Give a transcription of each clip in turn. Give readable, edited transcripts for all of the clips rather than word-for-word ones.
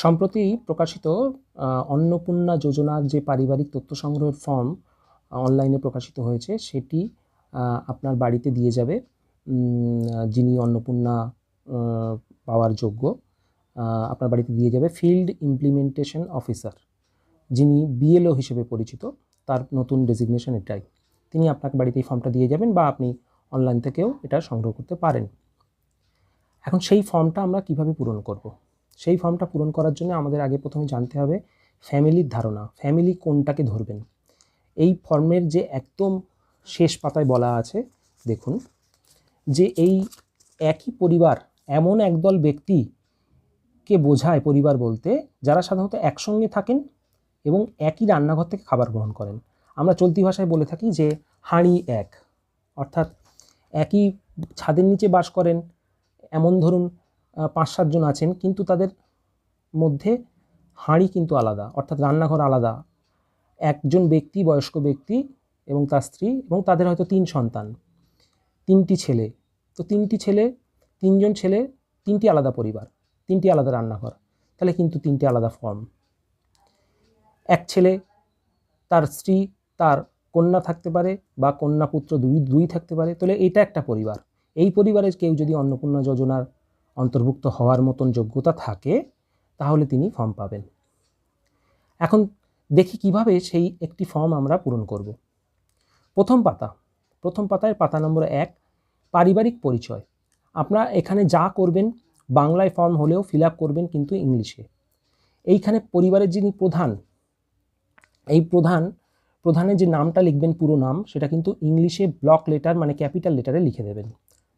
সম্প্রতি প্রকাশিত অন্নপূর্ণা যোজনার যে পারিবারিক তথ্য সংগ্রহের ফর্ম অনলাইনে প্রকাশিত হয়েছে, সেটি আপনার বাড়িতে দিয়ে যাবে যিনি অন্নপূর্ণা পাওয়ার যোগ্য। আপনার বাড়িতে দিয়ে যাবে ফিল্ড ইমপ্লিমেন্টেশন অফিসার, যিনি বিএলও হিসেবে পরিচিত। তার নতুন ডেজিগনেশন এটাই। তিনি আপনার বাড়িতে এই ফর্মটা দিয়ে যাবেন, বা আপনি অনলাইন থেকেও এটা সংগ্রহ করতে পারেন। এখন সেই ফর্মটা আমরা কিভাবে পূরণ করব? সেই ফর্মটা পূরণ করার জন্য আমাদের আগে প্রথমে জানতে হবে ফ্যামিলির ধারণা, ফ্যামিলি কোনটাকে ধরবেন। এই ফর্মের যে একদম শেষ পাতায় বলা আছে, দেখুন যে এই একই পরিবার এমন একদল ব্যক্তিকে বোঝায় পরিবার বলতে, যারা সাধারণত একসঙ্গে থাকেন এবং একই রান্নাঘর থেকে খাবার গ্রহণ করেন। আমরা চলতি ভাষায় বলে থাকি যে হাঁড়ি এক, অর্থাৎ একই ছাদের নিচে বাস করেন, এমন ধরুন ৫-৭ জন আছেন, কিন্তু তাদের মধ্যে হাঁড়ি কিন্তু আলাদা, অর্থাৎ রান্নাঘর আলাদা। একজন ব্যক্তি, বয়স্ক ব্যক্তি এবং তার স্ত্রী, এবং তাদের হয়তো ৩ সন্তান, ৩টি ছেলে। তো 3টি ছেলে, 3জন ছেলে, 3টি আলাদা পরিবার, 3টি আলাদা রান্নাঘর, তাহলে কিন্তু 3টে আলাদা ফর্ম। এক ছেলে, তার স্ত্রী, তার কন্যা থাকতে পারে, বা কন্যা পুত্র দুই থাকতে পারে, তাহলে এটা একটা পরিবার। এই পরিবারের কেউ যদি অন্নপূর্ণা যোজনার অন্তর্ভুক্ত হওয়ার মতন যোগ্যতা থাকে, তাহলে তিনি ফর্ম পাবেন। এখন দেখি কিভাবে সেই একটি ফর্ম আমরা পূরণ করব। প্রথম পাতায় পাতা নম্বর 1, পারিবারিক পরিচয়। আপনারা এখানে যা করবেন, বাংলায় ফর্ম হলেও ফিল আপ করবেন কিন্তু ইংলিশে। এইখানে পরিবারের যিনি প্রধান, এই প্রধানের যে নামটা লিখবেন, পুরো নাম, সেটা কিন্তু ইংলিশে ব্লক লেটার মানে ক্যাপিটাল লেটারে লিখে দেবেন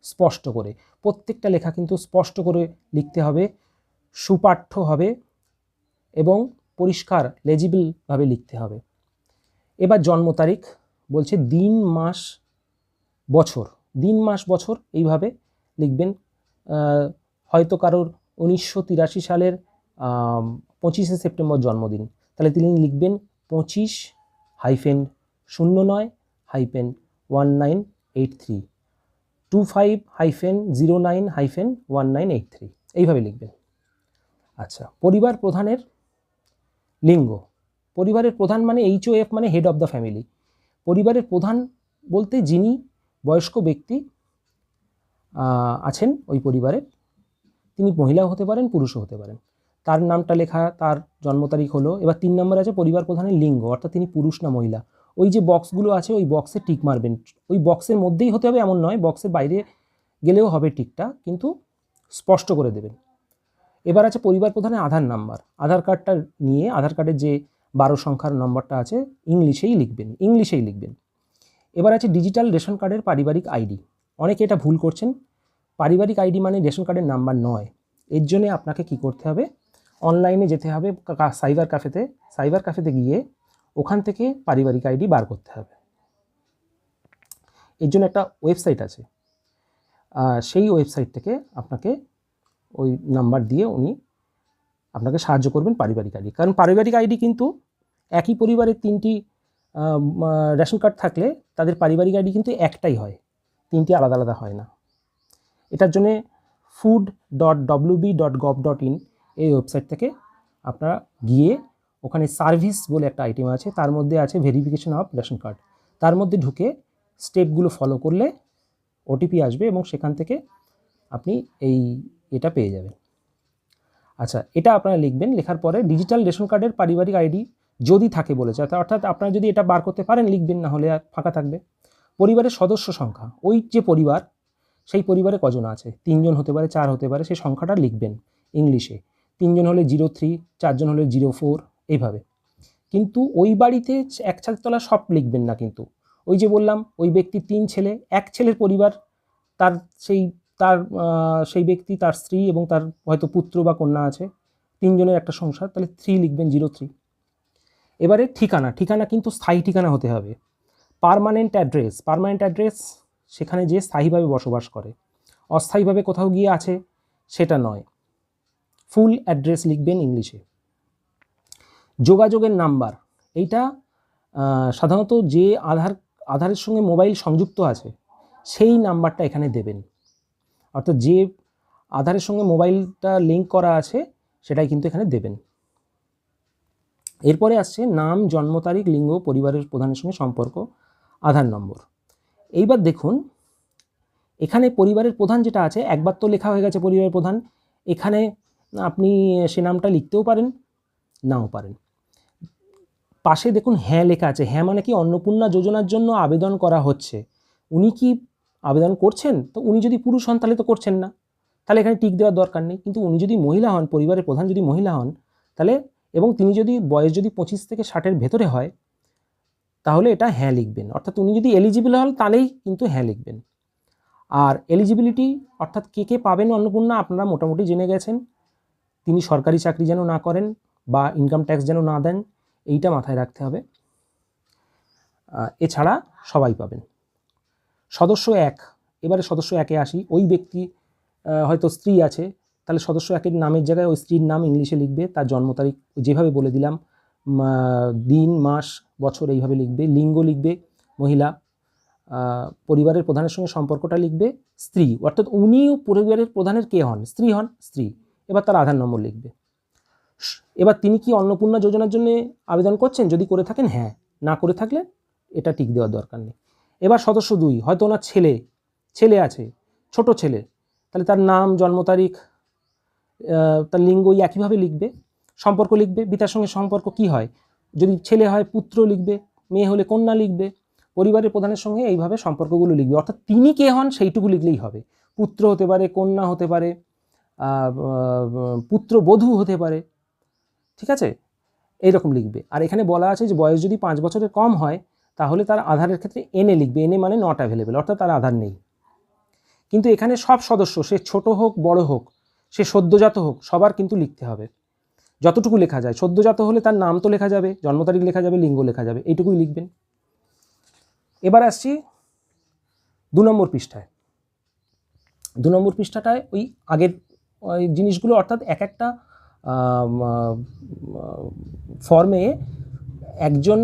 স্পষ্ট করে। প্রত্যেকটা লেখা কিন্তু স্পষ্ট করে লিখতে হবে, সুপাঠ্য হবে এবং পরিষ্কার লেজিবলভাবে লিখতে হবে। এবার জন্ম তারিখ বলছে দিন মাস বছর এইভাবে লিখবেন। হয়তো কারোর 1983 সালের 25শে সেপ্টেম্বর জন্মদিন, তাহলে তিনি লিখবেন 25-09-1983, 25-09-1983, এইভাবে লিখবেন। আচ্ছা, পরিবার প্রধানের লিঙ্গ। পরিবারের প্রধান মানে HOF, মানে হেড অফ দ্য ফ্যামিলি। পরিবারের প্রধান বলতে যিনি বয়স্ক ব্যক্তি আছেন ওই পরিবারের, তিনি মহিলাও হতে পারেন, পুরুষও হতে পারেন। তার নামটা লেখা, তার জন্ম তারিখ হলো। এবার 3 নম্বর আছে পরিবার প্রধানের লিঙ্গ, অর্থাৎ তিনি পুরুষ না মহিলা। ওই যে বক্সগুলো আছে, ওই বক্সে টিক মারবেন। ওই বক্সের মধ্যেই হতে হবে এমন নয়, বক্সের বাইরে গেলেও হবে টিকটা, কিন্তু স্পষ্ট করে দেবেন। এবার আছে পরিবার প্রধানের আধার নাম্বার। আধার কার্ডটা নিয়ে আধার কার্ডের যে 12 সংখ্যার নম্বরটা আছে ইংলিশেই লিখবেন। এবার আছে ডিজিটাল রেশন কার্ডের পারিবারিক আইডি। অনেকে এটা ভুল করছেন, পারিবারিক আইডি মানে রেশন কার্ডের নাম্বার নয়। এর জন্য আপনাকে কি করতে হবে, অনলাইনে যেতে হবে সাইবার ক্যাফেতে গিয়ে ওখান থেকে পারিবারিক আইডি বার করতে হবে। এর জন্য একটা ওয়েবসাইট আছে, সেই ওয়েবসাইট থেকে আপনাকে ওই নাম্বার দিয়ে উনি আপনাকে সাহায্য করবেন পারিবারিক আইডি। কারণ পারিবারিক আইডি কিন্তু একই পরিবারের 3টি রেশন কার্ড থাকলে তাদের পারিবারিক আইডি কিন্তু একটাই হয়, 3টি আলাদা আলাদা হয় না। এটার জন্যে food.wb.gov.in এই ওয়েবসাইট থেকে আপনারা গিয়ে ওখানে সার্ভিস বলে একটা আইটেম আছে, তার মধ্যে আছে ভেরিফিকেশন অফ রেশন কার্ড। তার মধ্যে ঢুকে স্টেপগুলো ফলো করলে ওটিপি আসবে এবং সেখান থেকে আপনি এটা পেয়ে যাবেন। আচ্ছা, এটা আপনারা লিখবেন। লেখার পরে ডিজিটাল রেশন কার্ডের পারিবারিক আইডি যদি থাকে বলেছে, অর্থাৎ আপনারা যদি এটা বার করতে পারেন লিখবেন, না হলে আর ফাঁকা থাকবে। পরিবারের সদস্য সংখ্যা, ওই যে পরিবার, সেই পরিবারে কজন আছে, 3 জন হতে পারে, 4 হতে পারে, সেই সংখ্যাটা লিখবেন ইংলিশে। 3 জন হলে 03, 4 জন হলে 04, এইভাবে। কিন্তু ওই বাড়িতে এক ছাদের তলা সব লিখবেন না, কিন্তু ওই যে বললাম ওই ব্যক্তির 3 ছেলে, এক ছেলের পরিবার, তার সেই ব্যক্তি, তার স্ত্রী এবং তার হয়তো পুত্র বা কন্যা আছে, 3 জনের একটা সংসার, তাহলে 3 লিখবেন, 03। এবারে ঠিকানা কিন্তু স্থায়ী ঠিকানা হতে হবে। পার্মানেন্ট অ্যাড্রেস সেখানে যে স্থায়ীভাবে বসবাস করে, অস্থায়ীভাবে কোথাও গিয়ে আছে সেটা নয়। ফুল অ্যাড্রেস লিখবেন ইংলিশে। যোগাযোগের নাম্বার, এইটা সাধারণত যে আধারের সঙ্গে মোবাইল সংযুক্ত আছে সেই নাম্বারটা এখানে দেবেন। অর্থাৎ যে আধারের সঙ্গে মোবাইলটা লিঙ্ক করা আছে সেটাই কিন্তু এখানে দেবেন। এরপরে আসছে নাম, জন্ম তারিখ, লিঙ্গ, পরিবারের প্রধানের সঙ্গে সম্পর্ক, আধার নম্বর। এইবার দেখুন এখানে পরিবারের প্রধান যেটা আছে, একবার তো লেখা হয়ে গেছে পরিবারের প্রধান, এখানে আপনি সে নামটা লিখতেও পারেন, নাও পারেন। পাশে দেখুন হ্যাঁ লেখা আছে, হ্যাঁ মানে কি অন্নপূর্ণা যোজনার জন্য আবেদন করা হচ্ছে। উনি কি আবেদন করছেন? তো উনি যদি পুরুষ হন তাহলে তো করছেন না, তাহলে এখানে টিক দেওয়ার দরকার নেই। কিন্তু উনি যদি মহিলা হন, পরিবারের প্রধান যদি মহিলা হন, তাহলে এবং তিনি যদি বয়স যদি 25 থেকে 60-এর ভেতরে হয়, তাহলে এটা হ্যাঁ লিখবেন। অর্থাৎ উনি যদি এলিজিবল হন তাহলেই কিন্তু হ্যাঁ লিখবেন। আর এলিজিবিলিটি অর্থাৎ কে কে পাবেন অন্নপূর্ণা আপনারা মোটামুটি জেনে গেছেন। তিনি সরকারি চাকরি যেন না করেন বা ইনকাম ট্যাক্স যেন না দেন, এইটা মাথায় রাখতে হবে। এছাড়া সবাই পাবেন। সদস্য 1, এবারে সদস্য 1-এ আসি। ওই ব্যক্তি হয়তো স্ত্রী আছে, তাহলে সদস্য 1-এর নামের জায়গায় ওই স্ত্রীর নাম ইংলিশে লিখবে, তার জন্ম তারিখ যেভাবে বলে দিলাম, দিন, মাস, বছর এইভাবে লিখবে। লিঙ্গ লিখবে মহিলা, পরিবারের প্রধানের সঙ্গে সম্পর্কটা লিখবে স্ত্রী, অর্থাৎ উনিও পরিবারের প্রধানের কে হন? স্ত্রী হন, স্ত্রী। এবার তার আধার নম্বর লিখবে। এবার তিনি কি অন্নপূর্ণা যোজনার জন্য আবেদন করছেন? যদি করে থাকেন হ্যাঁ, না করে থাকলে এটা টিক দেওয়ার দরকার নেই। এবার সদস্য 2, হয়তো ওনার ছেলে আছে, ছোট ছেলে, তাহলে তার নাম, জন্ম তারিখ, তার লিঙ্গ একইভাবে লিখবে। সম্পর্ক লিখবে, পিতার সঙ্গে সম্পর্ক কি হয়, যদি ছেলে হয় পুত্র লিখবে, মেয়ে হলে কন্যা লিখবে। পরিবারের প্রধানের সঙ্গে এইভাবে সম্পর্কগুলো লিখবে, অর্থাৎ তিনি কে হন সেইটুকু লিখলেই হবে। পুত্র হতে পারে, কন্যা হতে পারে, পুত্রবধূ হতে পারে, ঠিক আছে, এইরকম লিখবে। আর এখানে বলা আছে যে বয়স যদি 5 বছরের কম হয় তাহলে তার আধারের ক্ষেত্রে এনএ লিখবে। এনএ মানে নট অ্যাভেলেবেল, অর্থাৎ তার আধার নেই। কিন্তু এখানে সব সদস্য, সে ছোট হোক বড় হোক, সে সদ্যজাত হোক, সবার কিন্তু লিখতে হবে যতটুকু লেখা যায়। সদ্যজাত হলে তার নাম তো লেখা যাবে, জন্ম তারিখ লেখা যাবে, লিঙ্গ লেখা যাবে, এইটুকুই লিখবেন। এবার আসছি 2 নম্বর পৃষ্ঠায়। 2 নম্বর পৃষ্ঠাটায় ওই আগের ওই জিনিসগুলো, অর্থাৎ এক একটা ফর্মে একজন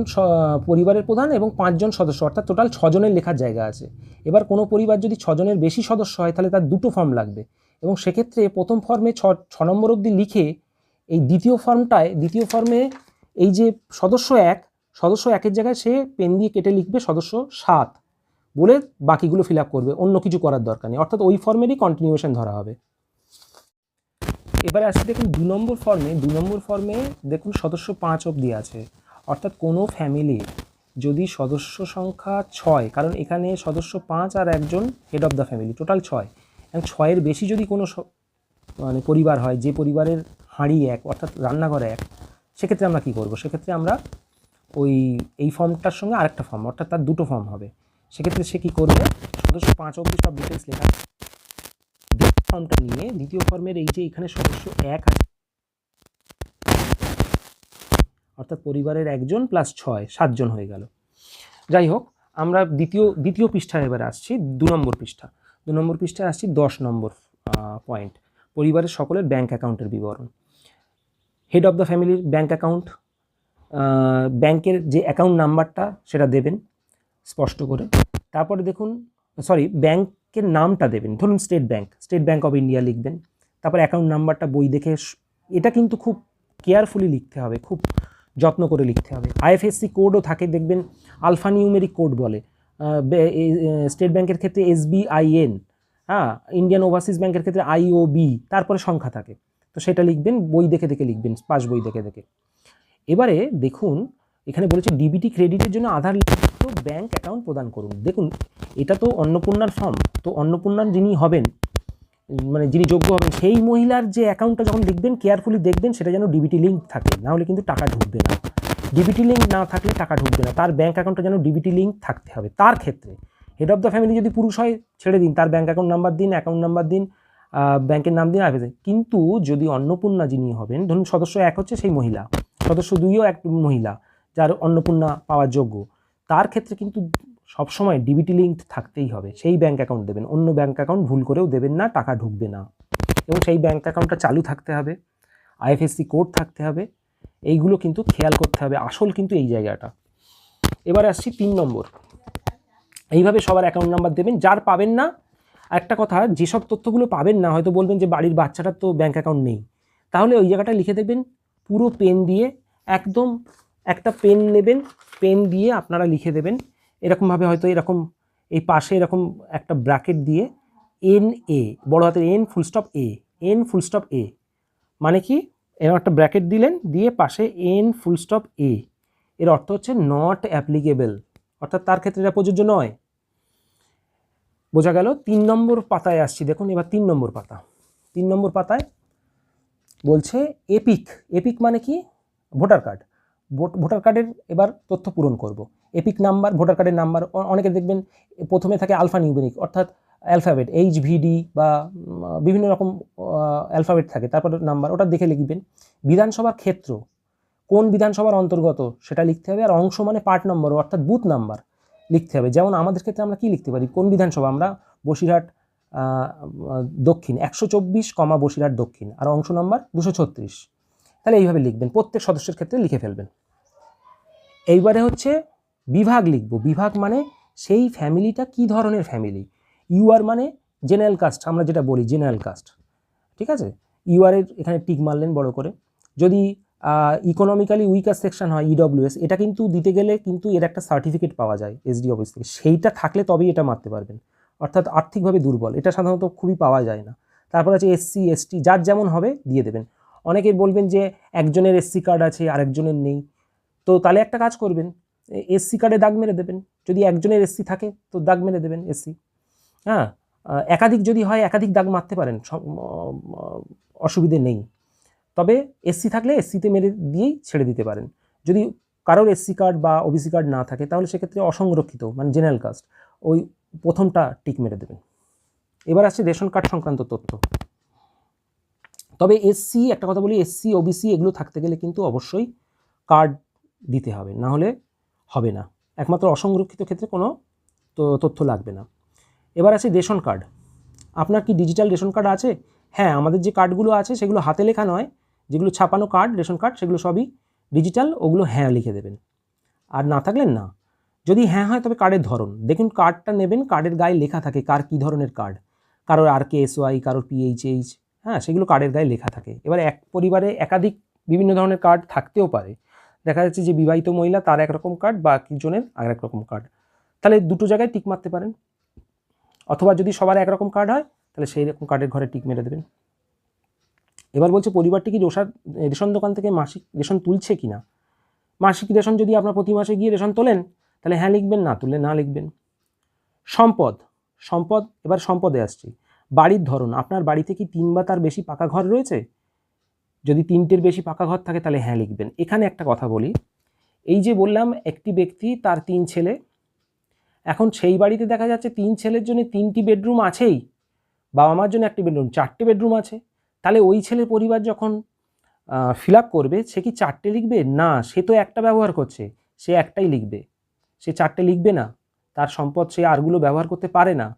পরিবারের প্রধান এবং 5 জন সদস্য, অর্থাৎ টোটাল 6 জনের লেখার জায়গা আছে। এবার কোনো পরিবার যদি 6 জনের বেশি সদস্য হয় তাহলে তার 2টো ফর্ম লাগবে, এবং সেক্ষেত্রে প্রথম ফর্মে 6 নম্বর অবধি লিখে এই দ্বিতীয় ফর্মে এই যে সদস্য 1-এর জায়গায় সে পেন দিয়ে কেটে লিখবে সদস্য 7 বলে বাকিগুলো ফিল আপ করবে, অন্য কিছু করার দরকার নেই, অর্থাৎ ওই ফর্মেরই কন্টিনিউশন ধরা হবে। এবারে আসি দেখুন 2 নম্বর ফর্মে দেখুন সদস্য 5 অবধি আছে, অর্থাৎ কোনো ফ্যামিলি যদি সদস্য সংখ্যা 6, কারণ এখানে সদস্য 5 আর একজন head of the family, total 6, এবং 6-এর বেশি যদি কোনো মানে পরিবার হয়, যে পরিবারের হাঁড়ি 1 অর্থাৎ রান্নাঘর 1, সেক্ষেত্রে আমরা কী করব? সেক্ষেত্রে আমরা এই ফর্মটার সঙ্গে আরেকটা ফর্ম, অর্থাৎ তার 2টো ফর্ম হবে। সেক্ষেত্রে সে কী করবে? সদস্য 5 অবধি সব ডিটেলস লেখা, দ্বিতীয় ফর্মটা নিয়ে দ্বিতীয় ফর্মের এই যে এখানে সদস্য 1 আছে, অর্থাৎ পরিবারের 1 জন প্লাস 6 7 জন হয়ে গেল। যাই হোক, আমরা দ্বিতীয় পৃষ্ঠায় এবার আসছি। 2 নম্বর পৃষ্ঠায় আসছি 10 নম্বর পয়েন্ট, পরিবারের সকলের ব্যাংক অ্যাকাউন্টের বিবরণ। হেড অফ দ্য ফ্যামিলির ব্যাংক অ্যাকাউন্ট, ব্যাংকের যে অ্যাকাউন্ট নাম্বারটা সেটা দেবেন স্পষ্ট করে। তারপরে দেখুন ব্যাংকের নামটা দেবেন, ধরুন স্টেট ব্যাংক অফ ইন্ডিয়া লিখবেন। তারপর অ্যাকাউন্ট নাম্বারটা বই দেখে, এটা কিন্তু খুব কেয়ারফুলি লিখতে হবে, খুব যত্ন করে লিখতে হবে। আইএফএসসি কোডও থাকে দেখবেন, আলফা নিউমেরিক কোড বলে। স্টেট ব্যাংকের ক্ষেত্রে SBIN, ইন্ডিয়ান ওভারসিজ ব্যাংকের ক্ষেত্রে IOB, তারপরে সংখ্যা থাকে, তো সেটা লিখবেন, বই দেখে লিখবেন, পাস বই দেখে। এবারে দেখুন এখানে বলেছে ডিবিটি ক্রেডিটের জন্য আধার লিঙ্কিত ব্যাংক অ্যাকাউন্ট প্রদান করুন। দেখুন এটা তো অন্নপূর্ণার ফর্ম, তো অন্নপূর্ণার যিনি হবেন, মানে যিনি যোগ্য হবেন, সেই মহিলার যে অ্যাকাউন্টটা যখন লিখবেন কেয়ারফুলি দেখবেন সেটা যেন ডিবিটি লিঙ্ক থাকে, নাহলে কিন্তু টাকা ঢুকবে না। ডিবিটি লিঙ্ক না থাকলে টাকা ঢুকবে না, তার ব্যাংক অ্যাকাউন্টটা যেন ডিবিটি লিঙ্ক থাকতে হবে। তার ক্ষেত্রে হেড অফ দ্য ফ্যামিলি যদি পুরুষ হয় ছেড়ে দিন, তার ব্যাংক অ্যাকাউন্ট নাম্বার দিন, ব্যাংকের নাম দিন, আবেদন। কিন্তু যদি অন্নপূর্ণা যিনি হবেন, ধরুন সদস্য 1 হচ্ছে সেই মহিলা, সদস্য 2ও এক মহিলা যার অন্নপূর্ণা পাওয়ার যোগ্য, তার ক্ষেত্রে কিন্তু সবসময় ডিবিটি লিঙ্ক থাকতেই হবে, সেই ব্যাংক অ্যাকাউন্ট দেবেন, অন্য ব্যাংক অ্যাকাউন্ট ভুল করেও দেবেন না, টাকা ঢুকবে না। এবং সেই ব্যাংক অ্যাকাউন্টটা চালু থাকতে হবে, আইএফএসসি কোড থাকতে হবে, এইগুলো কিন্তু খেয়াল করতে হবে, আসল কিন্তু এই জায়গাটা। এবার আসছি 3 নম্বর, এইভাবে সবার অ্যাকাউন্ট নাম্বার দেবেন। যার পাবেন না, একটা কথা, যেসব তথ্যগুলো পাবেন না, হয়তো বলবেন যে বাড়ির বাচ্চাটার তো ব্যাংক অ্যাকাউন্ট নেই, তাহলে ওই জায়গাটা লিখে দেবেন পুরো পেন দিয়ে, একদম একটা পেন নেবেন, পেন দিয়ে আপনারা লিখে দেবেন এরকমভাবে, হয়তো এরকম এই পাশে এরকম একটা ব্র্যাকেট দিয়ে NA, বড় হাতের N full stop A, N full stop A, মানে কি এরকম একটা ব্র্যাকেট দিলেন, দিয়ে পাশে N ফুল স্টপ A, এর অর্থ হচ্ছে নট অ্যাপ্লিকেবল, অর্থাৎ তার ক্ষেত্রে এটা প্রযোজ্য নয়। বোঝা গেল? 3 নম্বর পাতায় আসছি, দেখুন এবার 3 নম্বর পাতা। 3 নম্বর পাতায় বলছে এপিক। এপিক মানে কি? Voter card. ভোটার কার্ডের এবার তথ্য পূরণ করব। এপিক নাম্বার, ভোটার কার্ডের নাম্বার, অনেকে দেখবেন প্রথমে থাকে আলফা নিউমেরিক, অর্থাৎ অ্যালফাবেট HVD বা বিভিন্ন রকম অ্যালফাবেট থাকে, তারপর নাম্বার, ওটা দেখে লিখবেন। বিধানসভার ক্ষেত্র, কোন বিধানসভার অন্তর্গত সেটা লিখতে হবে, আর অংশ মানে পার্ট নম্বর অর্থাৎ বুথ নাম্বার লিখতে হবে। যেমন আমাদের ক্ষেত্রে আমরা কি লিখতে পারি, কোন বিধানসভা, আমরা বসিরহাট দক্ষিণ 124, বসিরহাট দক্ষিণ, আর অংশ নাম্বার 236। তাহলে এইভাবে লিখবেন, প্রত্যেক সদস্যের ক্ষেত্রে লিখে ফেলবেন। এইবারে হচ্ছে বিভাগ লিখব। বিভাগ মানে সেই ফ্যামিলিটা কি ধরনের ফ্যামিলি। ইউআর মানে জেনারেল কাস্ট, আমরা যেটা বলি জেনারেল কাস্ট, ঠিক আছে। ইউআরের এখানে টিক মারলেন বড় করে। যদি ইকোনমিক্যালি উইকার সেকশন হয় EWS, এটা কিন্তু দিতে গেলে কিন্তু এর একটা সার্টিফিকেট পাওয়া যায় SD অফিস থেকে, সেইটা থাকলে তবেই এটা মারতে পারবেন, অর্থাৎ আর্থিকভাবে দুর্বল, এটা সাধারণত খুবই পাওয়া যায় না। তারপর আছে SC ST, যার যেমন হবে দিয়ে দেবেন। অনেকে বলবেন যে একজনের SC কার্ড আছে আর একজনের নেই, তো তাহলে একটা কাজ করবেন, SC কার্ডে দাগ মেরে দেবেন। যদি একজনের SC থাকে তো দাগ মেরে দেবেন SC। হ্যাঁ, একাধিক যদি হয় একাধিক দাগ মারতে পারেন, অসুবিধে নেই। তবে SC থাকলে SCতে মেরে দিয়েই ছেড়ে দিতে পারেন। যদি কারোর SC কার্ড বা OBC কার্ড না থাকে তাহলে সেক্ষেত্রে অসংরক্ষিত মানে জেনারেল কাস্ট, ওই প্রথমটা টিক মেরে দেবেন। এবার আসছে রেশন কার্ড সংক্রান্ত তথ্য। তবে SC, একটা কথা বলি, SC OBC এগুলো থাকতে গেলে কিন্তু অবশ্যই কার্ড দিতে হবে, না হলে হবে না। একমাত্র অসংরক্ষিত ক্ষেত্রে কোনো তথ্য লাগবে না। এবার আছে রেশন কার্ড। আপনার কি ডিজিটাল রেশন কার্ড আছে? হ্যাঁ, আমাদের যে কার্ডগুলো আছে সেগুলো হাতে লেখা নয়, যেগুলো ছাপানো কার্ড, রেশন কার্ড, সেগুলো সবই ডিজিটাল, ওগুলো হ্যাঁ লিখে দেবেন। আর না থাকলে না। যদি হ্যাঁ হয় তবে কার্ডের ধরন দেখুন, কার্ডটা নেবেন, কার্ডের গায়ে লেখা থাকে কার কী ধরনের কার্ড, কারোর RKSY, কারোর PHH, হ্যাঁ সেগুলো কার্ডের গায়ে লেখা থাকে। এবার এক পরিবারে একাধিক বিভিন্ন ধরনের কার্ড থাকতেও পারে, দেখা যাচ্ছে যে বিবাহিত মহিলা তার একরকম কার্ড, বাকি জনের আর এক রকম কার্ড, তাহলে দুটো জায়গায় টিক মারতে পারেন। অথবা যদি সবার একরকম কার্ড হয় তাহলে সেই রকম কার্ডের ঘরে টিক মেরে দেবেন। এবার বলছে পরিবারটি কি রেশন দোকান থেকে মাসিক রেশন তুলছে কিনা। মাসিক রেশন যদি আপনার প্রতি মাসে গিয়ে রেশন তোলেন তাহলে হ্যাঁ লিখবেন, না তুললে না লিখবেন। সম্পদ, এবার সম্পদে আসছি। বাড়ির ধরন, আপনার বাড়িতে কি 3 বা তার বেশি পাকা ঘর রয়েছে? যদি 3টের বেশি পাকা ঘর থাকে তাহলে হ্যাঁ লিখবেন। এখানে একটা কথা বলি, এই যে বললাম একটি ব্যক্তি তার 3 ছেলে, এখন সেই বাড়িতে দেখা যাচ্ছে 3 ছেলের জন্য 3টি বেডরুম আছেই, বাবা মার জন্য একটি বেডরুম, 4টে বেডরুম আছে, তাহলে ওই ছেলের পরিবার যখন ফিল আপ করবে সে কি 4টে লিখবে? না, সে তো একটা ব্যবহার করছে, সে একটাই লিখবে, সে 4টে লিখবে না। তার সম্পদ সে আরগুলো ব্যবহার করতে পারে না,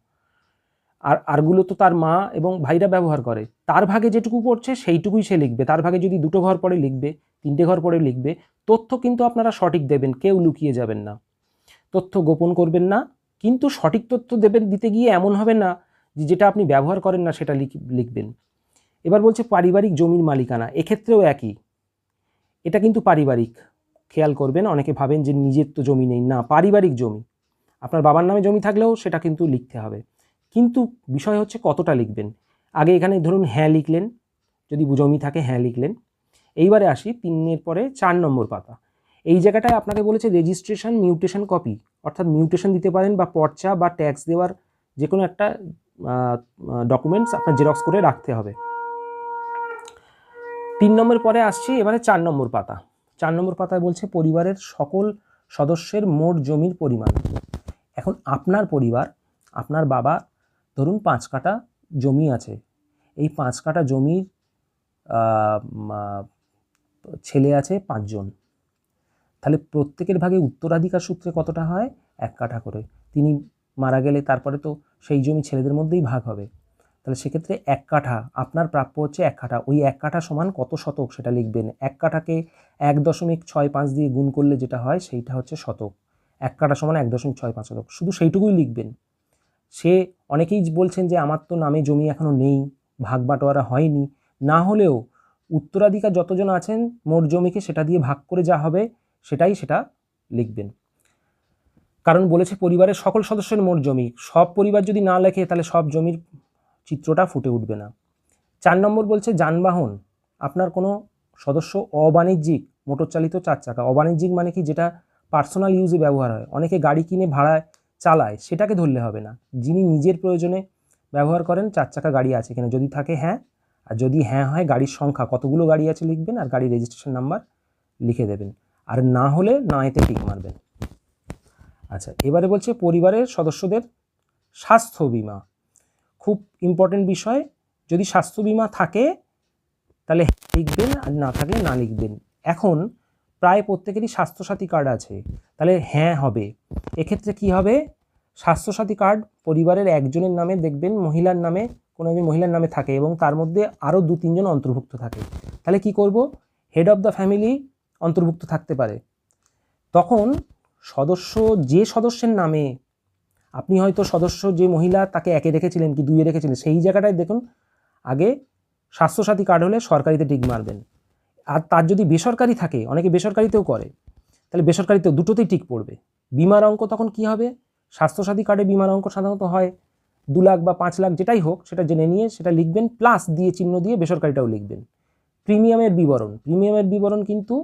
আর আরগুলো তো তার মা এবং ভাইরা ব্যবহার করে, তার ভাগে যেটুকু পড়ছে সেইটুকুই সে লিখবে। তার ভাগে যদি 2টো ঘর পড়ে লিখবে, 3টে ঘর পড়ে লিখবে। তথ্য কিন্তু আপনারা সঠিক দেবেন, কেউ লুকিয়ে যাবেন না, তথ্য গোপন করবেন না, কিন্তু সঠিক তথ্য দিতে গিয়ে এমন হবে না যে যেটা আপনি ব্যবহার করেন না সেটা লিখবেন। এবার বলছে পারিবারিক জমির মালিকানা, এক্ষেত্রেও একই, এটা কিন্তু পারিবারিক, খেয়াল করবেন। অনেকে ভাবেন যে নিজের তো জমি নেই, না, পারিবারিক জমি, আপনার বাবার নামে জমি থাকলেও সেটা কিন্তু লিখতে হবে, কিন্তু বিষয় হচ্ছে কতটা লিখবেন। আগে এখানে ধরুন হ্যাঁ লিখলেন, যদি জমি থাকে হ্যাঁ লিখলেন। এইবারে আসি 3-এর পরে 4 নম্বর পাতা। এই জায়গাটায় আপনাকে বলেছে রেজিস্ট্রেশন মিউটেশন কপি, অর্থাৎ মিউটেশন দিতে পারেন বা পর্চা বা ট্যাক্স দেওয়ার যে কোনো একটা ডকুমেন্টস আপনার জেরক্স করে রাখতে হবে। 3 নম্বর পরে আসছি এবারে 4 নম্বর পাতা। 4 নম্বর পাতায় বলছে পরিবারের সকল সদস্যের মোট জমির পরিমাণ। এখন আপনার পরিবার, আপনার বাবা ধরুন 5 কাঠা জমি আছে, এই 5 কাঠা জমির ছেলে আছে 5 জন, তাহলে প্রত্যেকের ভাগে উত্তরাধিকার সূত্রে কতটা হয়? 1 কাঠা করে। তিনি মারা গেলে তারপরে তো সেই জমি ছেলেদের মধ্যেই ভাগ হবে, তাহলে সেক্ষেত্রে 1 কাঠা আপনার প্রাপ্য হচ্ছে 1 কাঠা। ওই 1 কাঠা সমান কত শতক সেটা লিখবেন। 1 কাঠাকে 1.65 দিয়ে গুণ করলে যেটা হয় সেইটা হচ্ছে শতক। 1 কাঠা সমান 1.65 শতক, শুধু সেইটুকুই লিখবেন। সে অনেকেই বলছেন যে আমার তো নামে জমি এখনও নেই, ভাগ বাটোয়ারা হয়নি, না হলেও উত্তরাধিকার যতজন আছেন মোট জমিকে সেটা দিয়ে ভাগ করে যা হবে সেটা লিখবেন। কারণ বলেছে পরিবারের সকল সদস্যের মোট জমি, সব পরিবার যদি না লেখে তাহলে সব জমির চিত্রটা ফুটে উঠবে না। 4 নম্বর বলছে যানবাহন, আপনার কোনো সদস্য অবাণিজ্যিক মোটর চালিত 4 চাকা, অবাণিজ্যিক মানে কি, যেটা পার্সোনাল ইউজে ব্যবহার হয়, অনেকে গাড়ি কিনে ভাড়ায় চালায়, সেটাকে ধরলে হবে না। যিনি নিজের প্রয়োজনে ব্যবহার করেন 4 চাকা গাড়ি আছে কিনা, যদি থাকে হ্যাঁ, আর যদি হ্যাঁ হয় গাড়ির সংখ্যা কতগুলো গাড়ি আছে লিখবেন আর গাড়ির রেজিস্ট্রেশন নাম্বার লিখে দেবেন, আর না হলে না এতে টিক মারবেন। আচ্ছা, এবারে বলছে পরিবারের সদস্যদের স্বাস্থ্য বিমা, খুব ইম্পর্টেন্ট বিষয়। যদি স্বাস্থ্য বিমা থাকে তাহলে লিখবেন, আর না থাকলে না লিখবেন। এখন প্রায় প্রত্যেকেরই স্বাস্থ্যসাথী কার্ড আছে, তাহলে হ্যাঁ হবে। এক্ষেত্রে কি হবে, স্বাস্থ্যসাথী কার্ড পরিবারের একজনের নামে দেখবেন, মহিলার নামে, কোনো একজন মহিলার নামে থাকে এবং তার মধ্যে আরও 2-3 জন অন্তর্ভুক্ত থাকে, তাহলে কি করব, হেড অফ দ্য ফ্যামিলি অন্তর্ভুক্ত থাকতে পারে। তখন যে সদস্যের নামে আপনি হয়তো সদস্য যে মহিলা তাকে 1-এ রেখেছিলেন কি 2-এ রেখেছিলেন, সেই জায়গাটায় দেখুন আগে স্বাস্থ্যসাথী কার্ড হলে সরকারিতে টিক মারবেন। আর তার যদি বেসরকারি থাকে, অনেকে বেসরকারিতেও করে, তাহলে বেসরকারিতেও দুটোতেই টিক পড়বে। বিমার অঙ্ক তখন কি হবে, স্বাস্থ্যসাথী কার্ডে বিমার অঙ্ক সাধারণত হয় 2 লাখ বা 5 লাখ, যেটাই হোক সেটা জেনে নিয়ে সেটা লিখবেন, প্লাস দিয়ে চিহ্ন দিয়ে বেসরকারিটাও লিখবেন। প্রিমিয়ামের বিবরণ কিন্তু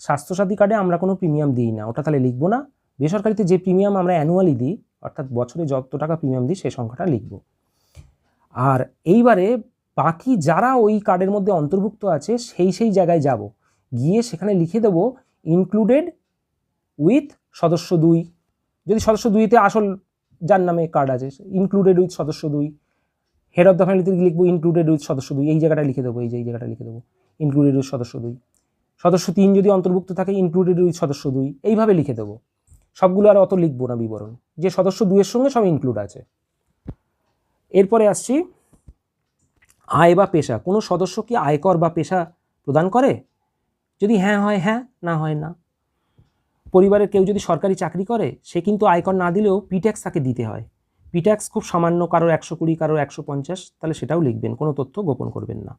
স্বাস্থ্যসাথী কার্ডে আমরা কোনো প্রিমিয়াম দিই না, ওটা তাহলে লিখবো না। বেসরকারিতে যে প্রিমিয়াম আমরা অ্যানুয়ালি দিই, অর্থাৎ বছরে যত টাকা প্রিমিয়াম দিই সেই সংখ্যাটা লিখব। আর এইবারে বাকি যারা ওই কার্ডের মধ্যে অন্তর্ভুক্ত আছে সেই জায়গায় যাব, গিয়ে সেখানে লিখে দেব ইনক্লুডেড উইথ সদস্য 2। যদি সদস্য 2-তে আসল যার নামে কার্ড আছে, ইনক্লুডেড উইথ সদস্য 2। হেড অফ দ্য ফ্যামিলিতে লিখবো ইনক্লুডেড উইথ সদস্য 2, এই জায়গাটা লিখে দেবো, এই জায়গাটা লিখে দেবো ইনক্লুডেড উইথ সদস্য 2। সদস্য 3 যদি অন্তর্ভুক্ত থাকে ইনক্লুডেড উইথ সদস্য 2, এইভাবে লিখে দেবো। সবগুলো আর অত লিখবো না বিবরণ, যে সদস্য 2-এর সঙ্গে সব ইনক্লুড আছে। এরপরে আসছি আয় বা পেশা, কোনো সদস্য কি আয়কর বা পেশা প্রদান করে, যদি হ্যাঁ হয় হ্যাঁ, না হয় না। পরিবারের কেউ যদি সরকারি চাকরি করে, সে কিন্তু আয়কর না দিলেও পিট্যাক্স তাকে দিতে হয়। পিট্যাক্স খুব সামান্য, কারোর 120, কারোর 150, তাহলে সেটাও লিখবেন, কোনো তথ্য গোপন করবেন না।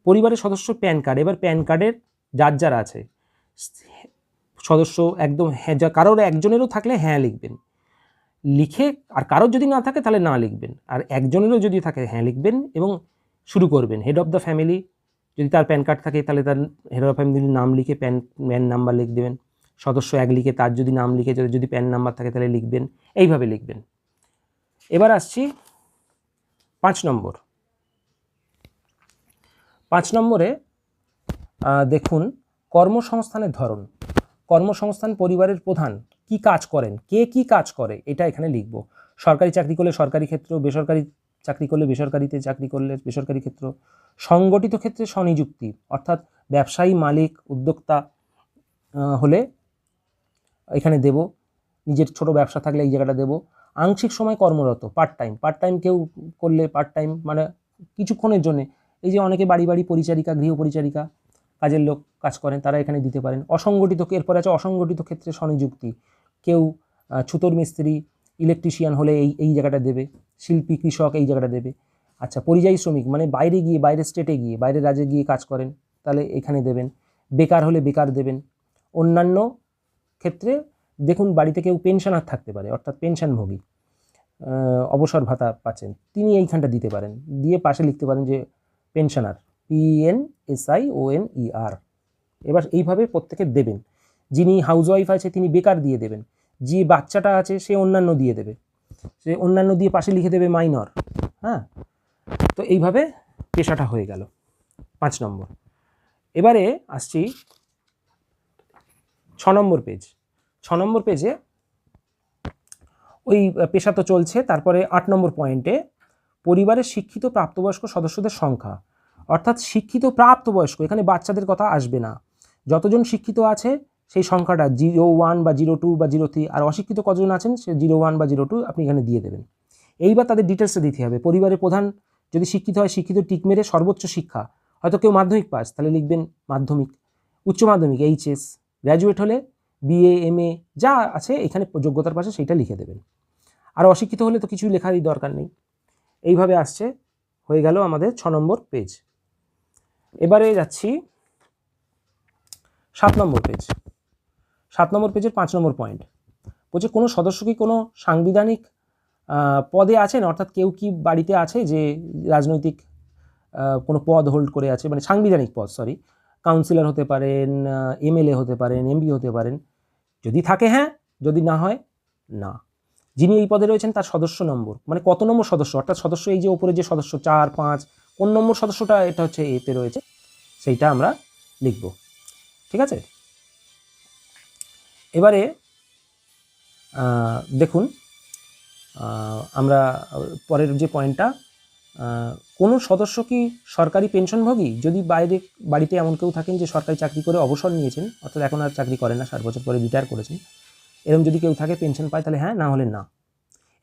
পরিবারের সদস্য প্যান কার্ড, এবার প্যান কার্ডের যার আছে সদস্য একদম হ্যাঁ, কারোর একজনেরও থাকলে হ্যাঁ লিখবেন, লিখে আর কারোর যদি না থাকে তাহলে না লিখবেন, আর একজনেরও যদি থাকে হ্যাঁ লিখবেন এবং শুরু করবেন। হেড অফ দ্য ফ্যামিলি, যদি তার প্যান কার্ড থাকে তাহলে তার হেড অফ দ্য ফ্যামিলির নাম লিখে প্যান নাম্বার লিখে দেবেন। সদস্য 1 লিখে তার যদি নাম লিখে, যদি প্যান নাম্বার থাকে তাহলে লিখবেন, এইভাবে লিখবেন। এবার আসছি 5 নম্বর। 5 নম্বরে দেখুন কর্মসংস্থানের ধরন। কর্মসংস্থান পরিবারের প্রধান কি কাজ করেন, কে কি কাজ করে, এটা এখানে লিখব। সরকারি চাকরি করলে সরকারি ক্ষেত্র, বেসরকারি চাকরি করলে বেসরকারিতে, চাকরি করলে বেসরকারি ক্ষেত্র। সংগঠিত ক্ষেত্রে স্বনিযুক্তি, অর্থাৎ ব্যবসায়ী, মালিক, উদ্যোক্তা হলে এখানে দেব, নিজের ছোট ব্যবসা থাকলে এই জায়গাটা দেব। আংশিক সময় কর্মরত, পার্ট টাইম কেউ করলে, পার্ট টাইম মানে কিছুক্ষণের জন্য, এই যে অনেকে বাড়ি পরিচারিকা, গৃহ পরিচারিকা, কাজের লোক কাজ করেন, তারা এখানে দিতে পারেন। অসংগঠিত, এরপরে আছে অসংগঠিত ক্ষেত্রে স্বনিযুক্তি, কেউ ছুতোর মিস্ত্রি, ইলেকট্রিশিয়ান হলে এই জায়গাটা দেবে। শিল্পী, কৃষক এই জায়গাটা দেবে। আচ্ছা, পরিযায়ী শ্রমিক মানে বাইরের স্টেটে গিয়ে, বাইরের রাজ্যে গিয়ে কাজ করেন, তাহলে এখানে দেবেন। বেকার হলে বেকার দেবেন। অন্যান্য ক্ষেত্রে দেখুন বাড়িতে কেউ পেনশনার থাকতে পারে, অর্থাৎ পেনশনভোগী, অবসর ভাতা পাচ্ছেন, তিনি এইখানটা দিতে পারেন, দিয়ে পাশে লিখতে পারেন যে পেনশনার, PENSIONER। এবার এইভাবে প্রত্যেকে দেবেন। যিনি হাউসওয়াইফ আছে তিনি বেকার দিয়ে দেবেন, যে বাচ্চাটা আছে সে অন্যান্য দিয়ে দেবে, সে অন্যান্য দিয়ে পাশে লিখে দেবে মাইনর। হ্যাঁ, তো এইভাবে পেশাটা হয়ে গেল 5 নম্বর। এবারে আসছি 6 নম্বর পেজ। 6 নম্বর পেজে ওই পেশা তো চলছে, তারপরে 8 নম্বর পয়েন্টে পরিবারের শিক্ষিত প্রাপ্তবয়স্ক সদস্যদের সংখ্যা, অর্থাৎ শিক্ষিত প্রাপ্তবয়স্ক, এখানে বাচ্চাদের কথা আসবে না। যতজন শিক্ষিত আছে সেই সংখ্যাটা 01 বা 02 বা 03, আর অশিক্ষিত কতজন আছেন সে 01 বা 02 আপনি এখানে দিয়ে দেবেন। এইবার তাদের ডিটেলসটা দিতে হবে। পরিবারের প্রধান যদি শিক্ষিত হয়, শিক্ষিত টিক মেরে সর্বোচ্চ শিক্ষা, হয়তো কেউ মাধ্যমিক পাস, তাহলে লিখবেন মাধ্যমিক। উচ্চ মাধ্যমিক HS, গ্র্যাজুয়েট হলে BA MA যা আছে এখানে যোগ্যতার পাশে সেইটা লিখে দেবেন। আর অশিক্ষিত হলে তো কিছুই লেখারই দরকার নেই। এইভাবে আসছে, হয়ে গেল আমাদের 6 নম্বর পেজ। এবারে যাচ্ছি 7 নম্বর পেজ। 7 নম্বর পেজের 5 নম্বর পয়েন্ট বলছে, কোনো সদস্য কি কোনো সাংবিধানিক পদে আছেন, অর্থাৎ কেউ কি বাড়িতে আছে যে রাজনৈতিক কোনো পদ হোল্ড করে আছে, মানে সাংবিধানিক পদ, সরি, কাউন্সিলর হতে পারেন, এমএলএ হতে পারেন, এমপি হতে পারেন। যদি থাকে হ্যাঁ, যদি না হয় না। যিনি এই পদে রয়েছেন তার সদস্য নম্বর, মানে কত নম্বর সদস্য, অর্থাৎ সদস্য এই যে ওপরে যে সদস্য 4, 5, কোন নম্বর সদস্যটা এটা হচ্ছে এতে রয়েছে সেইটা আমরা লিখব। ঠিক আছে, এবারে দেখুন আমরা পরের যে পয়েন্টটা, কোনো সদস্য কি সরকারি পেনশনভোগী? যদি বাড়িতে এমন কেউ থাকেন যে সরকারি চাকরি করে অবসর নিয়েছেন, অর্থাৎ এখন আর চাকরি করেন না, 60 বছর পরে রিটায়ার করেছেন, এরকম যদি কেউ থাকে পেনশন পায় তাহলে হ্যাঁ, না হলে না।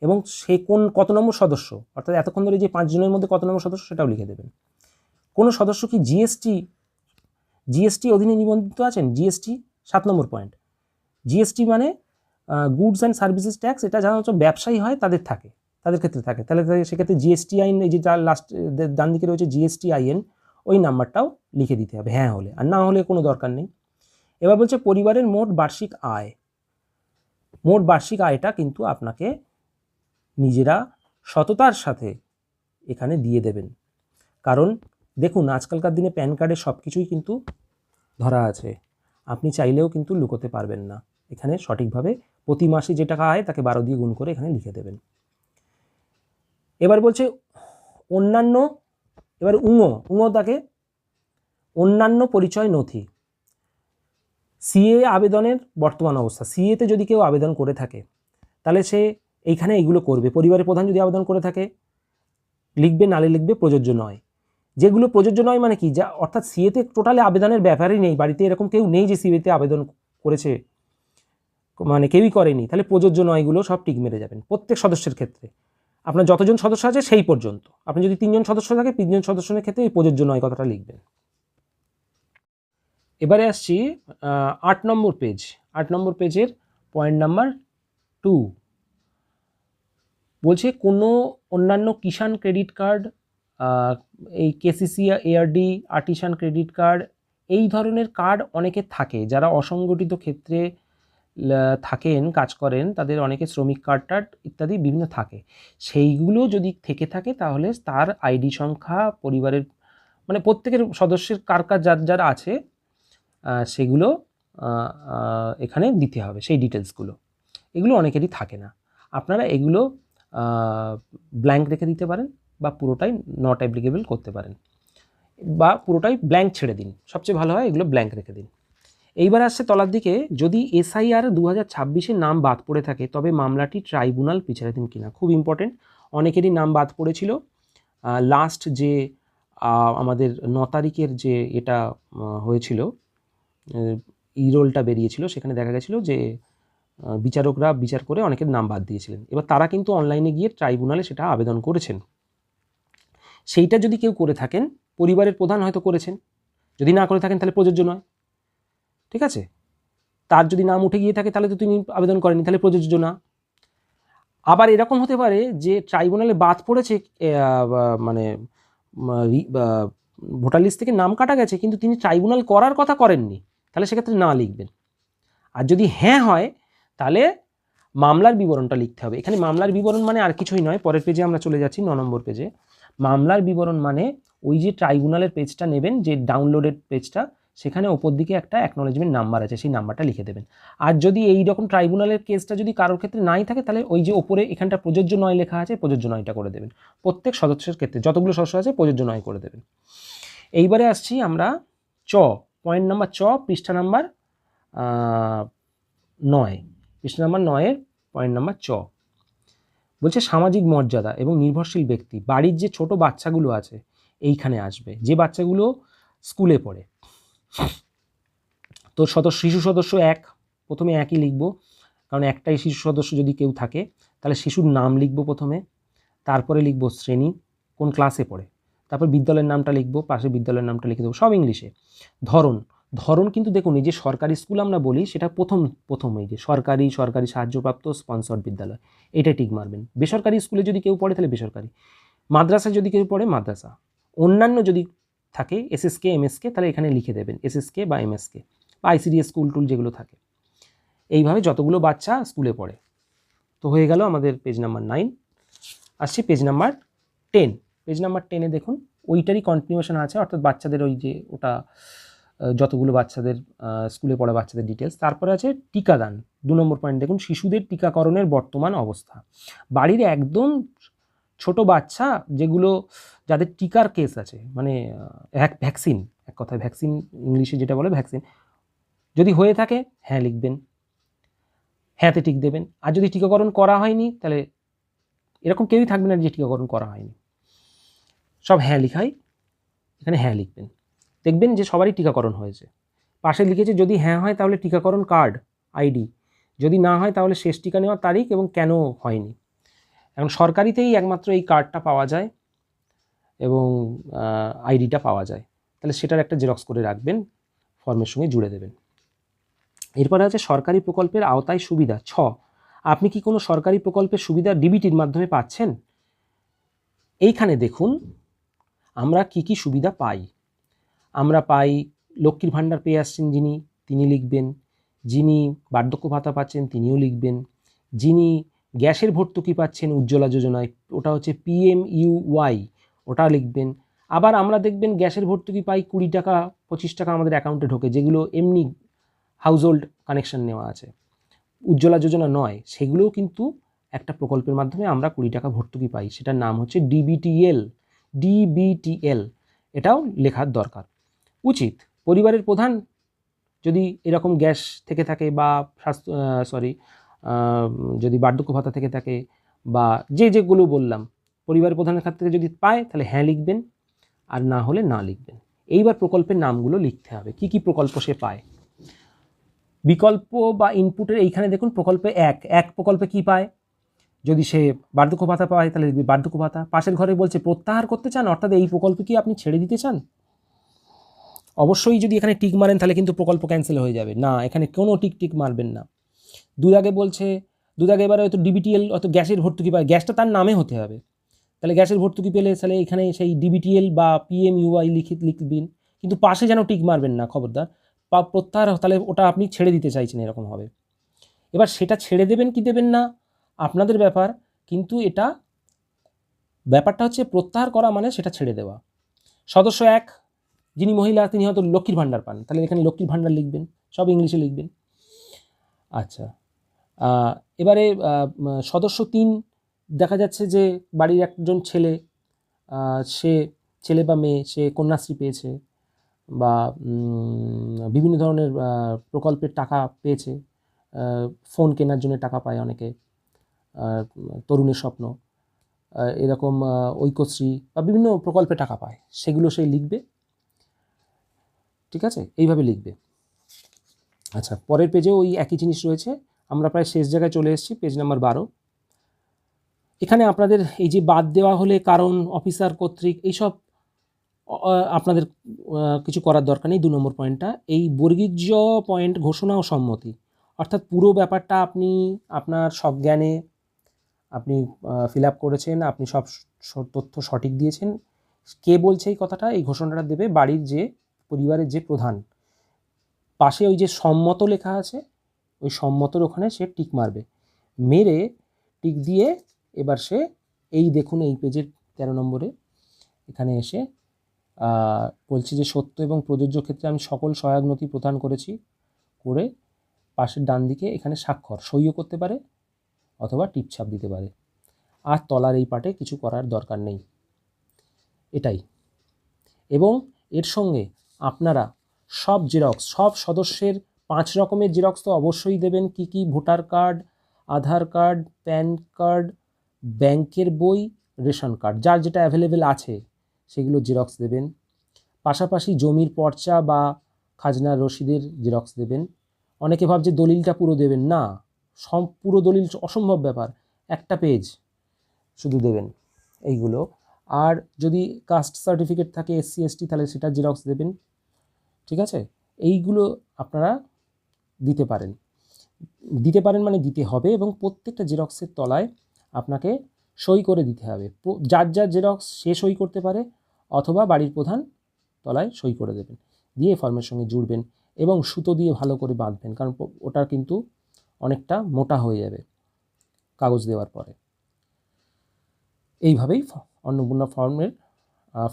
এবং সে কত নম্বর সদস্য, অর্থাৎ এতক্ষণ ধরে যে 5 জনের মধ্যে কত নম্বর সদস্য সেটাও লিখে দেবেন। কোনো সদস্য কি জিএসটি অধীনে নিবন্ধিত আছেন? জিএসটি 7 নম্বর পয়েন্ট। জিএসটি মানে গুডস অ্যান্ড সার্ভিসেস ট্যাক্স, এটা সাধারণত ব্যবসায়ী হয় তাদের ক্ষেত্রে থাকে। তাহলে সেক্ষেত্রে জিএসটি আইন, এই যে যার লাস্ট ডান দিকে রয়েছে জিএসটি আইএন, ওই নাম্বারটাও লিখে দিতে হবে হ্যাঁ হলে, আর না হলে কোনো দরকার নেই। এবার বলছে পরিবারের মোট বার্ষিক আয়টা কিন্তু আপনাকে নিজেরা সততার সাথে এখানে দিয়ে দেবেন। কারণ দেখুন আজকালকার দিনে প্যান কার্ডে সব কিছুই কিন্তু ধরা আছে, আপনি চাইলেও কিন্তু লুকোতে পারবেন না। এখানে সঠিকভাবে প্রতি মাসে যে টাকা আয় তাকে 12 দিয়ে গুণ করে এখানে লিখে দেবেন। এবার বলছে অন্যান্য, এবার উঙো তাকে অন্যান্য পরিচয় নথি। সিএ আবেদনের বর্তমান অবস্থা, সিএতে যদি কেউ আবেদন করে থাকে তাহলে সে এইখানে এইগুলো করবে। পরিবারের প্রধান যদি আবেদন করে থাকে লিখবে, নালে লিখবে প্রযোজ্য নয়। যেগুলো প্রযোজ্য নয় মানে কি, যা অর্থাৎ সিএতে টোটালি আবেদনের ব্যাপারই নেই, বাড়িতে এরকম কেউ নেই যে সিএতে আবেদন করেছে, মানে কেউই করেনি, তাহলে প্রযোজ্য নয়গুলো সব টিক মেরে যাবেন প্রত্যেক সদস্যের ক্ষেত্রে। আপনার যতজন সদস্য আছে সেই পর্যন্ত, আপনি যদি 3 জন সদস্য থাকে 3 জন সদস্যের ক্ষেত্রে এই প্রযোজ্য নয় কথাটা লিখবেন। এবারে আসছি 8 নম্বর পেজ। 8 নম্বর পেজের পয়েন্ট নাম্বার 2 বলছে কোনো অন্যান্য কিষাণ ক্রেডিট কার্ড, এই KCC, ARD, artisan credit card, এই ধরনের কার্ড অনেকের থাকে, যারা অসংগঠিত ক্ষেত্রে থাকেন, কাজ করেন, তাদের অনেকে শ্রমিক কার্ড টার্ড ইত্যাদি বিভিন্ন থাকে। সেইগুলো যদি থেকে থাকে তাহলে তার আইডি সংখ্যা, পরিবারের মানে প্রত্যেকের সদস্যের কার যার আছে সেগুলো এখানে দিতে হবে, সেই ডিটেলসগুলো। এগুলো অনেকেরই থাকে না, আপনারা এগুলো ব্ল্যাঙ্ক রেখে দিতে পারেন বা পুরোটাই নট অ্যাপ্লিকেবল করতে পারেন, বা পুরোটাই ব্ল্যাঙ্ক ছেড়ে দিন, সবচেয়ে ভালো হয় এগুলো ব্ল্যাঙ্ক রেখে দিন। এইবার আসছে তলার দিকে, যদি এসআইআর 2026-এর নাম বাদ পড়ে থাকে তবে মামলাটি ট্রাইব্যুনাল বিচারাধীন কিনা। খুব ইম্পর্টেন্ট, অনেকেরই নাম বাদ পড়েছিল। লাস্ট যে আমাদের 9 তারিখের যে এটা হয়েছিল, ইরোলটা বেরিয়েছিল, সেখানে দেখা গেছিলো যে বিচারকরা বিচার করে অনেকের নাম বাদ দিয়েছিলেন। এবার তারা কিন্তু অনলাইনে গিয়ে ট্রাইব্যুনালে সেটা আবেদন করেছেন। সেইটা যদি কেউ করে থাকেন, পরিবারের প্রধান হয়তো করেছেন, যদি না করে থাকেন তাহলে প্রযোজ্য নয়। ঠিক আছে, তার যদি নাম উঠে গিয়ে থাকে তাহলে তো তিনি আবেদন করেনি, তাহলে প্রযোজ্য না। আবার এরকম হতে পারে যে ট্রাইব্যুনালে বাদ পড়েছে, মানে ভোটার লিস্ট থেকে নাম কাটা গেছে কিন্তু তিনি ট্রাইব্যুনাল করার কথা করেননি, তাহলে সেক্ষেত্রে না লিখবেন। আর যদি হ্যাঁ হয় তাহলে মামলার বিবরণটা লিখতে হবে। এখানে মামলার বিবরণ মানে আর কিছুই নয়, পরের পেজে আমরা চলে যাচ্ছি 9 নম্বর পেজে। মামলার বিবরণ মানে ওই যে ট্রাইব্যুনালের পেজটা নেবেন, যে ডাউনলোডেড পেজটা, সেখানে ওপর দিকে একটা অ্যাকনোলেজমেন্ট নাম্বার আছে, সেই নাম্বারটা লিখে দেবেন। আর যদি এই রকম ট্রাইব্যুনালের কেসটা যদি কারোর ক্ষেত্রে নাই থাকে তাহলে ওই যে ওপরে এখানটা প্রযোজ্য নয় লেখা আছে, প্রযোজ্য নয়টা করে দেবেন। প্রত্যেক সদস্যের ক্ষেত্রে যতগুলো সদস্য আছে প্রযোজ্য নয় করে দেবেন। এইবারে আসছি আমরা পয়েন্ট নাম্বার পৃষ্ঠা নাম্বার 9, পৃষ্ঠা নাম্বার 9-এর পয়েন্ট নাম্বার বলছে সামাজিক মর্যাদা এবং নির্ভরশীল ব্যক্তি। বাড়ির যে ছোট বাচ্চাগুলো আছে এইখানে আসবে, যে বাচ্চাগুলো স্কুলে পড়ে। তো শিশু সদস্য 1, প্রথমে একই লিখব, কারণ একটাই শিশু সদস্য যদি কেউ থাকে তাহলে শিশুর নাম লিখব প্রথমে, তারপরে লিখব শ্রেণী, কোন ক্লাসে পড়ে, তারপর বিদ্যালয়ের নামটা লিখব, পাশে বিদ্যালয়ের নামটা লিখে দেবো, সব ইংলিশে। ধরন কিন্তু দেখুন, এই যে সরকারি স্কুল আমরা বলি সেটা প্রথম এই যে সরকারি সাহায্যপ্রাপ্ত স্পন্সর্ড বিদ্যালয়, এটা টিক মারবেন। বেসরকারি স্কুলে যদি কেউ পড়ে তাহলে বেসরকারি, মাদ্রাসায় যদি কেউ পড়ে মাদ্রাসা, অন্যান্য যদি থাকে এসএসকে এমএসকে, তাহলে এখানে লিখে দেবেন এসএসকে বা এমএসকে বা আইসিডিএস স্কুল টুল যেগুলো থাকে। এইভাবে যতগুলো বাচ্চা স্কুলে পড়ে। তো হয়ে গেল আমাদের পেজ নাম্বার 9। আসছি পেজ নাম্বার 10। পেজ নাম্বার 10-এ দেখুন ওইটারই কন্টিনিউশন আছে, অর্থাৎ বাচ্চাদের ওই যে ওটা যতগুলো বাচ্চাদের স্কুলে পড়া বাচ্চাদের ডিটেলস। তারপরে আছে টিকাদান। 2 নম্বর পয়েন্ট দেখুন শিশুদের টিকাকরণের বর্তমান অবস্থা। বাড়ির একদম ছোট বাচ্চা যেগুলো যাদের টিকার কেস আছে, মানে ভ্যাকসিন, এক কথায় ভ্যাকসিন ইংলিশে যেটা বলে ভ্যাকসিন, যদি হয়ে থাকে হ্যাঁ লিখবেন, হ্যাঁতে টিক দেবেন। আর যদি টিকাকরণ করা হয়নি তাহলে এরকম কেউই থাকবে না যে টিকাকরণ করা হয়নি, সব হ্যাঁ লিখাই, এখানে হ্যাঁ লিখবেন। দেখবেন যে সবারই টিকাকরণ হয়েছে। পাশে লিখেছে যদি হ্যাঁ হয় তাহলে টিকাকরণ কার্ড আইডি, যদি না হয় তাহলে শেষ টিকা নেওয়ার তারিখ এবং কেন হয়নি। এখন সরকারিতেই একমাত্র এই কার্ডটা পাওয়া যায় এবং আইডিটা পাওয়া যায়, তাহলে সেটার একটা জেরক্স করে রাখবেন, ফর্মের সঙ্গে জুড়ে দেবেন। এরপরে আছে সরকারি প্রকল্পের আওতায় সুবিধা। 6, আপনি কি কোনো সরকারি প্রকল্পের সুবিধা ডিবিটির মাধ্যমে পাচ্ছেন? এইখানে দেখুন আমরা কি কি সুবিধা পাই। আমরা পাই লক্ষ্মীর ভাণ্ডার পেয়ে আসছেন যিনি, তিনি লিখবেন। যিনি বার্ধক্য ভাতা পাচ্ছেন তিনিও লিখবেন। যিনি গ্যাসের ভর্তুকি পাচ্ছেন উজ্জ্বলা যোজনায়, ওটা হচ্ছে PMUY, ওটা লিখবেন। আবার আমরা দেখবেন গ্যাসের ভর্তুকি পাই 20 টাকা 25 টাকা আমাদের অ্যাকাউন্টে ঢোকে, যেগুলো এমনি হাউসহোল্ড কানেকশন নেওয়া আছে, উজ্জ্বলা যোজনা নয়, সেগুলোও কিন্তু একটা প্রকল্পের মাধ্যমে আমরা 20 টাকা ভর্তুকি পাই, সেটার নাম হচ্ছে ডিবিটিএল। এটাও লেখার দরকার উচিত। পরিবারের প্রধান যদি এরকম গ্যাস থেকে থাকে বা যদি বার্ধক্য ভাতা থেকে থাকে বা যেগুলো বললাম পরিবারের প্রধানের খাত থেকে যদি পায় তাহলে হ্যাঁ লিখবেন, আর না হলে না লিখবেন। এইবার প্রকল্পের নামগুলো লিখতে হবে, কি কি প্রকল্প সে পায়। বিকল্প বা ইনপুটের এইখানে দেখুন প্রকল্পে এক প্রকল্পে কি পায়, যদি সে বার্ধক্য ভাতা পায় তাহলে লিখবে বার্ধক্য ভাতা। পাশের ঘরে বলছে প্রত্যাহার করতে চান, অর্থাৎ এই প্রকল্পে কি আপনি ছেড়ে দিতে চান। অবশ্যই যদি এখানে টিক মারেন তাহলে কিন্তু প্রকল্প ক্যান্সেল হয়ে যাবে, না এখানে কোনো টিক মারবেন না। দুদাগে বলছে, দুদাগে এবারে হয়তো ডিবিটিএল অত গ্যাসের ভর্তুকি পায়, গ্যাসটা তার নামে হতে হবে, তাহলে গ্যাসের ভর্তুকি পেলে তাহলে এখানে সেই ডিবিটিএল বা PMUY লিখবেন, কিন্তু পাশে যেন টিক মারবেন না, খবরদার। প্রত্যাহার তাহলে ওটা আপনি ছেড়ে দিতে চাইছেন এরকম হবে। এবার সেটা ছেড়ে দেবেন কি দেবেন না আপনাদের ব্যাপার, কিন্তু এটা ব্যাপারটা হচ্ছে প্রত্যাহার করা মানে সেটা ছেড়ে দেওয়া। সদস্য 1 যিনি মহিলা তিনি হয়তো লক্ষ্মীর ভাণ্ডার পান, তাহলে এখানে লক্ষ্মীর ভাণ্ডার লিখবেন, সব ইংলিশে লিখবেন। আচ্ছা, এবারে সদস্য 3 দেখা যাচ্ছে যে বাড়ির একজন ছেলে, সে ছেলে বা মেয়ে সে কন্যাশ্রী পেয়েছে বা বিভিন্ন ধরনের প্রকল্পের টাকা পেয়েছে, ফোন কেনার জন্য টাকা পায় অনেকে, তরুণের স্বপ্ন, এরকম ঐক্যশ্রী বা বিভিন্ন প্রকল্পে টাকা পায়, সেগুলো সে লিখবে। ঠিক আছে, এইভাবে লিখবে। আচ্ছা, পরের পেজেও ওই একই জিনিস রয়েছে, আমরা প্রায় শেষ জায়গায় চলে এসেছি, পেজ নাম্বার 12। এখানে আপনাদের এই যে বাদ দেওয়া হলে কারণ, অফিসার কর্তৃক, এইসব আপনাদের কিছু করার দরকার নেই। 2 নম্বর পয়েন্টটা এই বর্গীজ পয়েন্ট ঘোষণা ও সম্মতি, অর্থাৎ পুরো ব্যাপারটা আপনি আপনার সজ্ঞানে আপনি ফিল আপ করেছেন, আপনি সব তথ্য সঠিক দিয়েছেন। কে বলছে এই কথাটা, এই ঘোষণাটা দেবে বাড়ির যে পরিবারের যে প্রধান। পাশে ওই যে সম্মত লেখা আছে, ওই সম্মতর ওখানে সে টিক মারবে, মেরে টিক দিয়ে এবার সে এই দেখুন এই পেজের 13 নম্বরে এখানে এসে বলছি যে সত্য এবং প্রযোজ্য ক্ষেত্রে আমি সকল সহায়ক নথি প্রদান করেছি, করে পাশের ডান দিকে এখানে স্বাক্ষর সইও করতে পারে অথবা টিপছাপ দিতে পারে। আর তলার এই পার্টে কিছু করার দরকার নেই, এটাই। এবং এর সঙ্গে আপনারা সব জেরক্স, সব সদস্যের 5 রকমের জেরক্স তো অবশ্যই দেবেন। কি কি? ভোটার কার্ড, আধার কার্ড, প্যান কার্ড, ব্যাংকের বই, রেশন কার্ড, যার যেটা অ্যাভেলেবেল আছে সেগুলো জেরক্স দেবেন। পাশাপাশি জমির পর্চা বা খাজনার রসিদের জেরক্স দেবেন। অনেকে ভাবছে দলিলটা পুরো দেবেন, না, পুরো দলিল অসম্ভব ব্যাপার, একটা পেজ শুধু দেবেন এইগুলো। আর যদি কাস্ট সার্টিফিকেট থাকে SC ST তাহলে সেটা জেরক্স দেবেন। ঠিক আছে, এইগুলো আপনারা দিতে পারেন মানে দিতে হবে, এবং প্রত্যেকটা জেরক্সের তলায় আপনাকে সই করে দিতে হবে। যার যার জেরক্স সে সই করতে পারে অথবা বাড়ির প্রধান তলায় সই করে দেবেন, দিয়ে ফর্মের সঙ্গে জুড়বেন এবং সুতো দিয়ে ভালো করে বাঁধবেন, কারণ ওটা কিন্তু অনেকটা মোটা হয়ে যাবে কাগজ দেওয়ার পরে। এইভাবেই অন্নপূর্ণা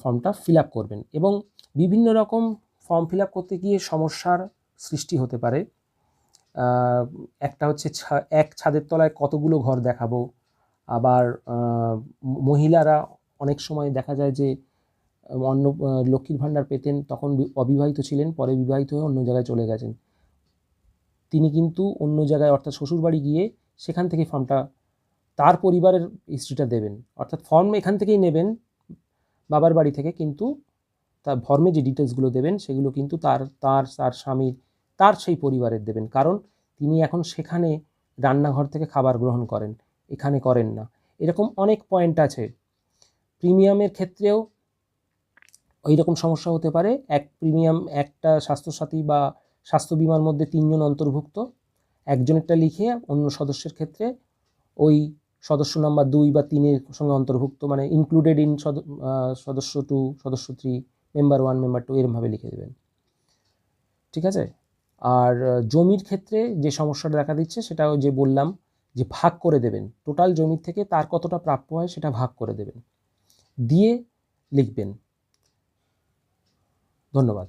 ফর্মটা ফিল আপ করবেন। এবং বিভিন্ন রকম ফর্ম ফিল আপ করতে গিয়ে সমস্যার সৃষ্টি হতে পারে। একটা হচ্ছে এক ছাদের তলায় কতগুলো ঘর দেখাবো, আবার মহিলারা অনেক সময় দেখা যায় যে লক্ষ্মীর ভাণ্ডার পেতেন, তখন অবিবাহিত ছিলেন, পরে বিবাহিত হয়ে অন্য জায়গায় চলে গেছেন, তিনি কিন্তু অন্য জায়গায় অর্থাৎ শ্বশুরবাড়ি গিয়ে সেখান থেকে ফর্মটা তার পরিবারের হিস্ট্রিটা দেবেন, অর্থাৎ ফর্ম এখান থেকেই নেবেন বাবার বাড়ি থেকে, কিন্তু তার ফর্মে যে ডিটেলসগুলো দেবেন সেগুলো কিন্তু তার স্বামীর, তার সেই পরিবারের দেবেন, কারণ তিনি এখন সেখানে রান্নাঘর থেকে খাবার গ্রহণ করেন, এখানে করেন না। এরকম অনেক পয়েন্ট আছে। প্রিমিয়ামের ক্ষেত্রেও ওই রকম সমস্যা হতে পারে। একটা স্বাস্থ্যসাথী বা স্বাস্থ্য বিমার মধ্যে 3 জন অন্তর্ভুক্ত, একজনেরটা লিখে অন্য সদস্যের ক্ষেত্রে ওই সদস্য নাম্বার 2 বা 3-এর সঙ্গে অন্তর্ভুক্ত, মানে ইনক্লুডেড ইন সদস্য 2, সদস্য 3, মেম্বার 1, মেম্বার 2 এরমভাবে লিখে দেবেন, ঠিক আছে? আর জমির ক্ষেত্রে যে সমস্যাটা দেখা দিচ্ছে সেটাও যে বললাম, যে ভাগ করে দেবেন, টোটাল জমির থেকে তার কতটা প্রাপ্য হয় সেটা ভাগ করে দেবেন, দিয়ে লিখবেন। ধন্যবাদ।